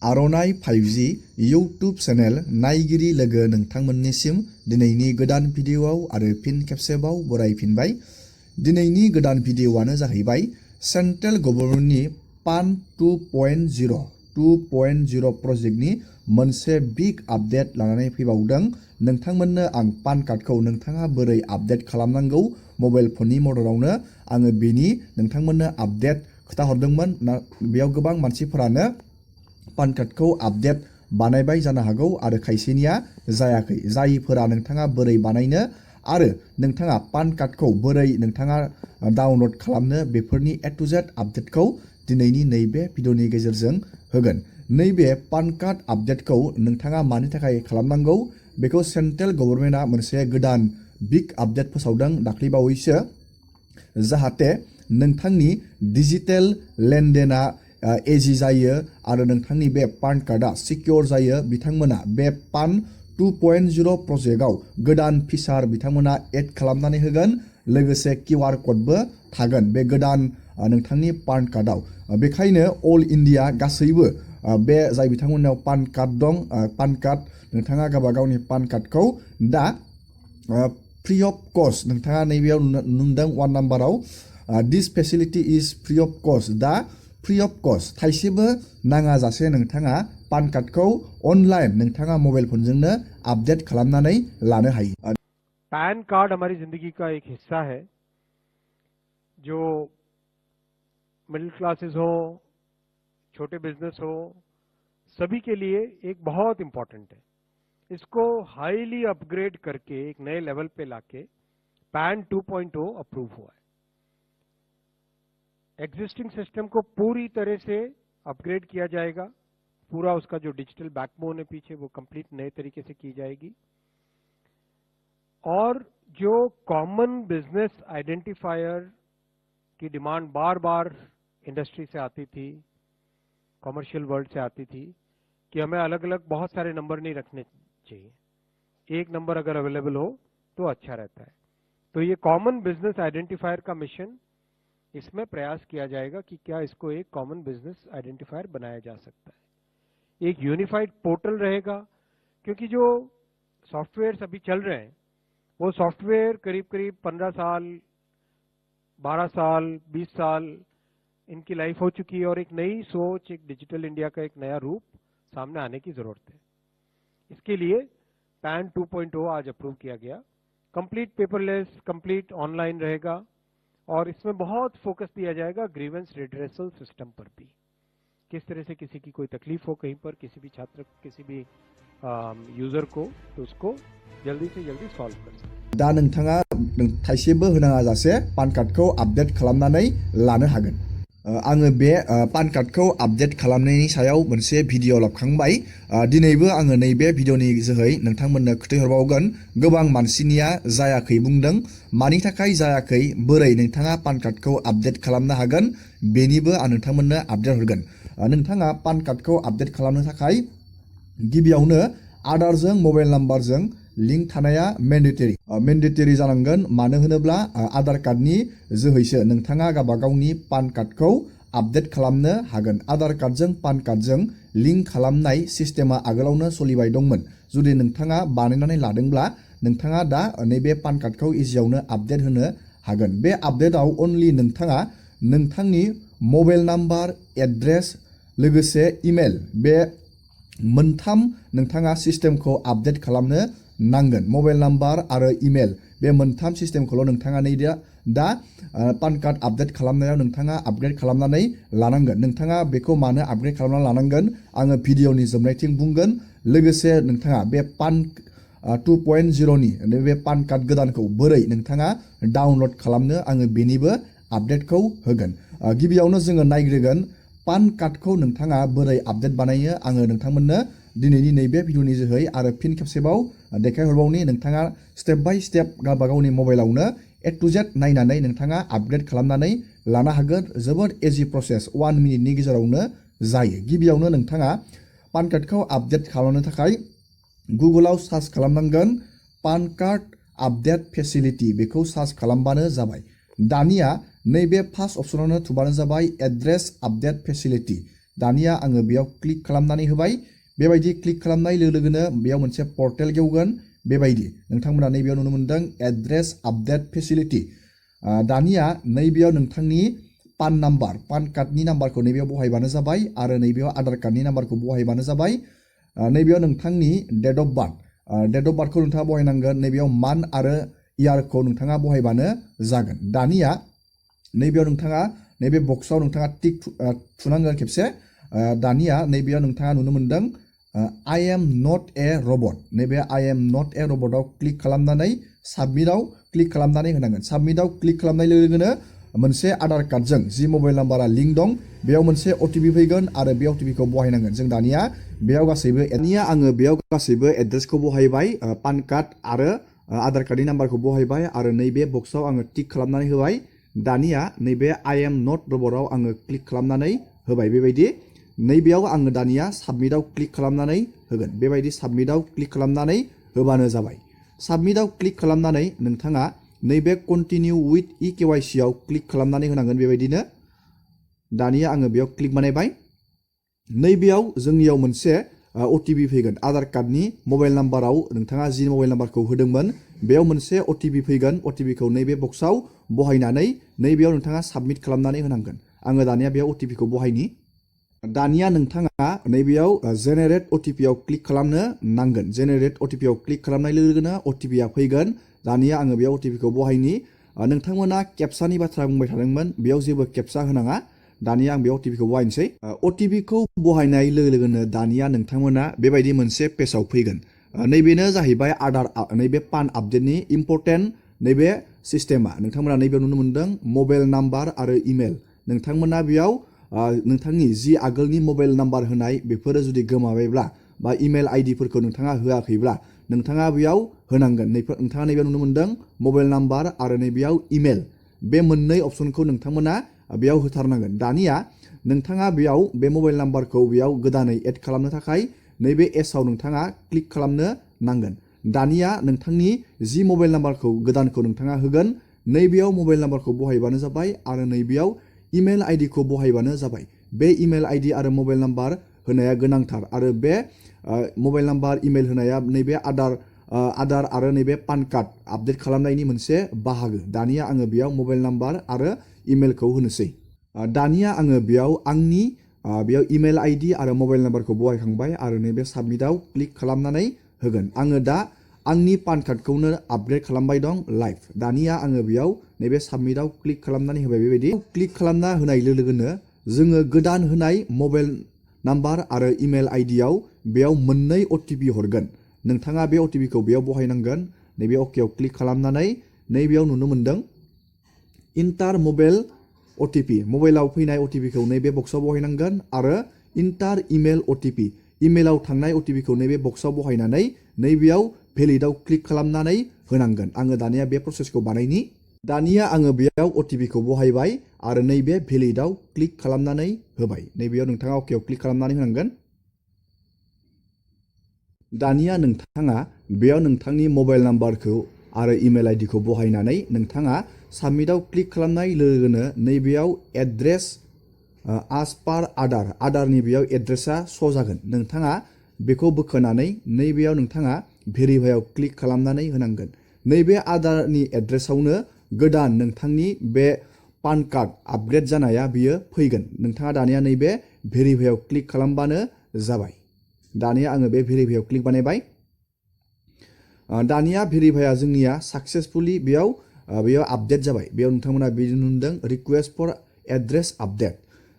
आर'नाइ 5G YouTube channel नायगिरि लोगो नोंथांमोननिसिम दिनैनि गोदान भिडिअ'आव आरो फिन खेबसेबाव बरायफिनबाय। दिनैनि गोदान भिडिअ'आनो जाहैबाय सेन्ट्रेल गभर्नमेन्टनि पान 2.0 प्रजेक्टनि मोनसे बिग आपडेट लानानै फैबावदों। नोंथांमोननो आं पान कार्डखौ नोंथाङा बोरै आपडेट खालामनांगौ मबाइल फननि मददावनो आङो बेनि नोंथांमोननो आपडेट खोथाहरदोंमोन। बेयाव गोबां मानसिफोरानो पान कार्डखौ आपडेट बानायबाय जानो हागौ आरो खायसेनिया जायाखै। जायफोरा नोंथाङा बोरै बानायनो आरो नोंथाङा पान कार्डखौ बोरै नोंथाङा डाउनलड खालामनो बेफोरनि A to Z आपडेटखौ दिनैनि नैबे भिडिअनि गेजेरजों होगोन। नैबे पान कार्ड आपडेटखौ नोंथाङा मानि थाखाय खालामनांगौ बेखौ सेन्ट्रेल गभर्नमेन्टआ मोनसे गोदान बिग आपडेट फोसावदों दाख्लैबावैसो, जाहाथे नोंथांनि डिजिटेल लेनदेना इजि जायो आरो नोंथांनि बे पान कार्डआ सिकिउर जायो। बिथांमोना बे पान 2.0 प्रजेक्टआव गोदान फिचार बिथांमोना एड खालामनानै होगोन, लोगोसे QR क'डबो थागोन बे गोदान नोंथांनि पान कार्डआव। बेखायनो अल इन्डिया गासैबो बे जाय बिथांमोननाव पान कार्ड दं, पान कार्ड नोंथाङा गावबा गावनि पान कार्डखौ दा फ्रि अफ कस्ट नोंथाङा नैबेयाव नुदों 1 नाम्बाराव this facility is free of cost. दा फ्रि अफ कस्ट थाइसेबो नाङा जासे नोंथाङा पान कार्डखौ अनलाइन नोंथाङा मबाइल फनजोंनो आपडेट खालामनानै लानो हायो। पैन कार्ड हमारी जिंदगी का एक हिस्सा है जो मिडिल क्लासेस हो, छोटे बिजनेस हो, सभी के लिए एक बहुत इंपॉर्टेंट है। इसको हाईली अपग्रेड करके एक नए लेवल पे लाके पैन 2.0 अप्रूव हुआ है। एग्जिस्टिंग सिस्टम को पूरी तरह से अपग्रेड किया जाएगा। पूरा उसका जो डिजिटल बैकबोन है पीछे वो कंप्लीट नए तरीके से की जाएगी। और जो कॉमन बिजनेस आइडेंटिफायर की डिमांड बार बार इंडस्ट्री से आती थी, कॉमर्शियल वर्ल्ड से आती थी कि हमें अलग अलग बहुत सारे नंबर नहीं रखने चाहिए, एक नंबर अगर अवेलेबल हो तो अच्छा रहता है। तो ये कॉमन बिजनेस आइडेंटिफायर का मिशन, इसमें प्रयास किया जाएगा कि क्या इसको एक कॉमन बिजनेस आइडेंटिफायर बनाया जा सकता है। एक यूनिफाइड पोर्टल रहेगा, क्योंकि जो सॉफ्टवेयर अभी चल रहे हैं वो सॉफ्टवेयर करीब करीब 15 साल, 12 साल, 20 साल इनकी लाइफ हो चुकी है और एक नई सोच, एक डिजिटल इंडिया का एक नया रूप सामने आने की जरूरत है। इसके लिए पैन 2.0 आज अप्रूव किया गया। कंप्लीट पेपरलेस, कंप्लीट ऑनलाइन रहेगा और इसमें बहुत फोकस दिया जाएगा ग्रीवेंस रिड्रेसल सिस्टम पर भी। किस तरह से किसी की कोई तकलीफ हो कहीं पर, किसी भी छात्र, किसी भी यूजर को, तो उसको जल्दी से जल्दी सॉल्व कर सकते। दा नोंथाङा थाइसेबो होनाङा जासे पान कार्डखौ आपडेट खालामनानै लानो हागोन। आङो बे पान कार्डखौ आपडेट खालामनायनि सायाव मोनसे भिडिअ लाबखांबाय। दिनैबो आङो नैबे भिडिअनि जोहै नोंथांमोननो खोन्थाहरबावगोन। गोबां मानसिनिया जायाखै बुंदों। मानि थाखाय जायाखै, बोरै नोंथाङा पान कार्डखौ आपडेट खालामनो हागोन बेनिबो आं नोंथांमोननो आपडेट हरगोन। नोंथाङा पान कार्डखौ आपडेट खालामनो थाखाय गिबियावनो आधारजों मबाइल नाम्बारजों लिंक थानाया मेन्डेटरि जानांगोन। मानो होनोब्ला आधार कार्डनि जोहैसो नोंथाङा गावबा गावनि पान कार्डखौ आपडेट खालामनो हागोन। आधार कार्डजों पान कार्डजों लिंक खालामनाय सिस्टेमा आगोलावनो सोलिबाय दंमोन। जुदि नोंथाङा बानायनानै लादोंब्ला नोंथाङा दा नैबे पान कार्डखौ इजियावनो आपडेट होनो हागोन। बे आपडेटआव अनलि नोंथाङा नोंथांनि मबाइल नाम्बार, एड्रेस लोगोसे इमेल, बे मोनथाम नोंथाङा सिस्टेमखौ आपडेट खालामनो नांगोन। मबाइल नाम्बार आरो इमेल बे मोनथाम सिस्टेमखौल' नोंथाङा दा पान कार्ड आपडेट खालामनायाव नोंथाङा आपग्रेड खालामनानै लानांगोन। नोंथाङा बेखौ मानो आपग्रेड खालामना लानांगोन आङो भिडिअनि जोबनायथिं बुंगोन। लोगोसे नोंथाङा बे पान 2.0नि बे पान कार्ड गोदानखौ बोरै नोंथाङा डाउनलड खालामनो आङो बेनिबो आपडेटखौ होगोन। गिबियावनो जोङो नायग्रोगोन पान कार्डखौ नोंथाङा बोरै आपडेट बानायो। आङो नोंथांमोननो दिनैनि नैबे भिडिअनि जोहै आरो फिन खेबसेबाव देखायहरबावनि। नोंथाङा स्टेप बाय स्टेप गावबा गावनि मबाइलावनो A to Z नायनानै नोंथाङा आपग्रेड खालामनानै लानो हागोन। जोबोद इजि प्रसेस, 1 मिनिटनि गेजेरावनो जायो। गिबियावनो नोंथाङा पान कार्डखौ आपडेट खालामनो थाखाय गुगोलाव सार्च खालामनांगोन पान कार्ड आपडेट फेसिलिटि, बेखौ सार्च खालामबानो जाबाय। दानिया नैबे फार्स्ट अपसनावनो थुबानो जाबाय एड्रेस आपडेट फेसिलिटि। दानिया आङो बेयाव क्लिक खालामनानै होबाय बेबायदि क्लिक खालामनाय लोगो लोगोनो बेयाव मोनसे पर्टेल गेवगोन बेबायदि नोंथांमोना नैबेयाव नुनो मोनदों एड्रेस आपडेट फेसिलिटि दानिया नैबेयाव नोंथांनि पान नाम्बार पान कार्डनि नाम्बारखौ नैबेयाव बहायबानो जाबाय आरो नैबेयाव आधार कार्डनि नाम्बारखौ बहायबानो जाबाय नैबेयाव नोंथांनि डेट अफ बार्थखौ नोंथाङा बहायनांगोन नैबेयाव मान्थ आरो इयारखौ नोंथाङा बहायबानो जागोन दानिया नैबेयाव नोंथाङा नैबे बक्सआव नोंथाङा टिक थुनांगोन खेबसे दानिया नैबेयाव नोंथाङा नुनो मोनदों आइ एम नट ए रबट नैबे आइ एम नट ए रबटआव क्लिक खालामनानै साबमिटआव क्लिक खालामनानै होनांगोन साबमिटआव क्लिक खालामनाय लोगो लोगोनो मोनसे आधार कार्डजों जि मबाइल नाम्बारा लिंक दं बेयाव मोनसे अटिपि फैगोन आरो बे अटिपिखौ बहायनांगोन जों दानिया बेयाव गासैबो एड्रेसखौ बहायबाय पान कार्ड आरो आधार कार्डनि नाम्बारखौ बहायबाय आरो नैबे बक्सआव आङो टिक खालामनानै होबाय दानिया नैबे आइ एम नट रबटआव आङो क्लिक खालामनानै होबाय बेबायदि नैबेयाव आङो दानिया साबमिटआव क्लिक खालामनानै होगोन बेबायदि साबमिटआव क्लिक खालामनानै होबानो जाबाय साबमिटआव क्लिक खालामनानै नोंथाङा नैबे कन्टिनिउ उइथ इकेवाइसि आव क्लिक खालामनानै होनांगोन बेबायदिनो दानिया आङो बेयाव क्लिक बानायबाय नैबेयाव जोंनियाव मोनसे अटिपि फैगोन आधार कार्डनि मबाइल नाम्बाराव नोंथाङा जि मबाइल नाम्बारखौ होदोंमोन बेयाव मोनसे अटिपि फैगोन अटिपिखौ नैबे बक्सआव बहायनानै नैबेयाव नोंथाङा साबमिट खालामनानै होनांगोन आङो दानिया बेयाव अटिपिखौ बहायनि दानिया नोंथाङा नैबेयाव जेनेरेट अटिपिआव क्लिक खालामनो नांगोन जेनेरेट अटिपिआव क्लिक खालामनाय लोगो लोगोनो अटिपिआ फैगोन दानिया आङो बेयाव अटिपिखौ बहायनि नोंथांमोना केपसानि बाथ्रा बुंबाय थादोंमोन बेयाव जेबो केपसा होनाङा दानिया आं बेयाव अटिपिखौ बहायनोसै अटिपिखौ बहायनाय लोगो लोगोनो दानिया नोंथांमोना बेबायदि मोनसे पेजाव फैगोन नैबेनो जाहैबाय नैबे पान आपडेटनि इम्परटेन्ट नैबे सिस्टेमा नोंथांमोना नैबेयाव नुनो मोनदों मबाइल नाम्बार आरो इमेल नोंथांमोना बेयाव नोंथांनि जि आगोलनि मबाइल नाम्बार होनाय बेफोरो जुदि गोमाबायब्ला बा इमेल आइडिफोरखौ नोंथाङा होआखैब्ला नोंथाङा बेयाव होनांगोन नोंथाङा नैबेयाव नुनो मोनदों मबाइल नाम्बार आरो नैबेयाव इमेल बे मोननै अपसनखौ नोंथांमोना बेयाव होथारनांगन दानिया नोंथाङा बेयाव बे मबाइल नाम्बारखौ बेयाव गोदानै एड खालामनो थाखाय नैबे एसआव नोंथाङा क्लिक खालामनो नांगोन दानिया नोंथांनि जि मबाइल नाम्बारखौ गोदानखौ नोंथाङा होगोन नैबेयाव मबाइल नाम्बारखौ बहायबानो जाबाय आरो नैबेयाव इमेल आइडिखौ बहायबानो जाबाय बे इमेल आइडि आरो मबाइल नाम्बार होनाया गोनांथार आरो बे मबाइल नाम्बार इमेल होनाया नैबे आधार आरो नैबे पान कार्ड आपडेट खालामनायनि मोनसे बाहागो दानिया आङो बेयाव मबाइल नाम्बार आरो इमेलखौ होनोसै दानिया आङो बेयाव आंनि बेयाव इमेल आइडि आरो मबाइल नाम्बारखौ बहायखांबाय आरो नैबे साबमिटआव क्लिक खालामनानै होगोन आङो दा आंनि पान कार्डखौनो आपग्रेड खालामबाय दं लाइभ दानिया आङो बेयाव नैबे साबमिटआव क्लिक खालामनानै होबाय बेबायदि क्लिक खालामना होनाय लोगो लोगोनो जोङो गोदान होनाय मबाइल नाम्बार आरो इमेल आइडियाव बेयाव मोननै अटिपि हरगोन नोंथाङा बे अटिपिखौ बेयाव बहायनांगोन नैबे अकेआव क्लिक खालामनानै नैबेयाव नुनो मोनदों इन्टार मबाइल अटिपि मबाइलाव फैनाय अटिपिखौ नैबे बक्सआव बहायनांगोन आरो इन्टार इमेल अटिपि इमेलाव थांनाय अटिपिखौ नैबे बक्सआव बहायनानै नैबेयाव भेलिडआव क्लिक खालामनानै होनांगोन आङो दानिया बे प्रसेसखौ बानायनि दानिया आङो बेयाव अटिपिखौ बहायबाय आरो नैबे भेलिडआव क्लिक खालामनानै होबाय नैबेयाव नोंथाङा अकेआव क्लिक खालामनानै होनांगोन दानिया नोंथाङा बेयाव नोंथांनि मबाइल नाम्बारखौ आरो इमेल आइडिखौ बहायनानै नोंथाङा साबमिटआव क्लिक खालामनाय लोगो लोगोनो नैबेयाव एड्रेस as per आदारनि बेयाव एड्रेसा श' जागोन नोंथाङा बेखौ बोखोनानै नैबेयाव नोंथाङा भेरिफाइआव क्लिक खालामनानै होनांगोन नैबे आदारनि एड्रेसावनो गोदान नोंथांनि बे पान कार्ड आपग्रेड जानाया बियो फैगोन नोंथाङा दानिया नैबे भेरिफाइआव क्लिक खालामबानो जाबाय दानिया आङो बे भेरिफाइआव क्लिक बानायबाय दानिया भेरिफाइआ जोंनिया साक्सेसफुली बेयाव आपडेट जाबाय बेयाव नोंथांमोना बिदि नुदों रिक्वेस्ट फर एड्रेस आपडेट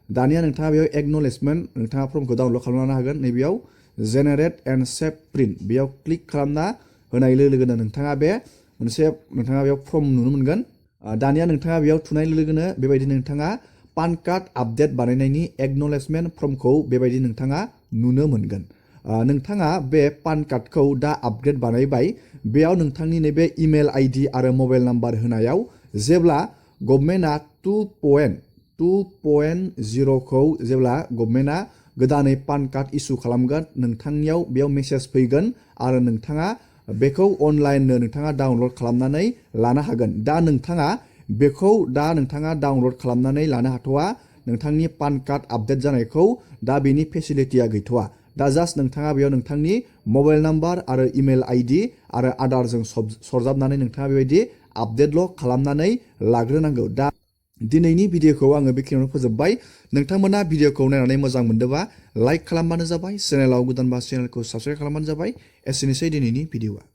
दानिया नोंथाङा बेयाव एक्न'लेजमेन्ट नोंथाङा फर्मखौ डाउनलड खालामनो हागोन नैबेयाव जेनेरेट एन्ड सेभ प्रिन्ट बेयाव क्लिक खालामना होनाय लोगो लोगोनो नोंथाङा बेयाव फर्म नुनो मोनगोन दानिया नोंथाङा बेयाव थुनाय लोगो लोगोनो बेबायदि नोंथाङा पान कार्ड आपडेट बानायनायनि एक्न'लेजमेन्ट फर्मखौ बेबायदि नोंथाङा नुनो मोनगोन नोंथाङा बे पान कार्डखौ दा आपग्रेड बानायबाय बेयाव नोंथांनि नैबे इमेल आइडि आरो मबाइल नाम्बार होनायाव जेब्ला गभर्नमेन्टआ 2.0 खौ जेब्ला गभर्नमेन्टआ गोदानै पान कार्ड इस्यु खालामगोन नोंथांनियाव बेयाव मेसेज फैगोन आरो नोंथाङा बेखौ अनलाइननो नोंथाङा डाउनलड खालामनानै लानो हागोन दा नोंथाङा बेखौ डाउनलड खालामनानै लानो हाथ'वा नोंथांनि पान कार्ड आपडेट जानायखौ दा बेनि फेसिलिटिया गैथ'वा दा जास्ट नोंथाङा बेयाव नोंथांनि मबाइल नाम्बार आरो इमेल आइडि आरो आधारजों सरजाबनानै नोंथाङा बेबायदि आपडेटल' खालामनानै लाग्रोनांगौ दा दिनैनि भिडिअखौ आङो बेखिनियावनो फोजोबबाय नोंथांमोना भिडिअखौ नायनानै मोजां मोनदोंबा लाइक खालामबानो जाबाय चेनेलाव गोदानबा चेनेलखौ साबस्क्राइब खालामबानो जाबाय एसेनोसै दिनैनि भिडिअआ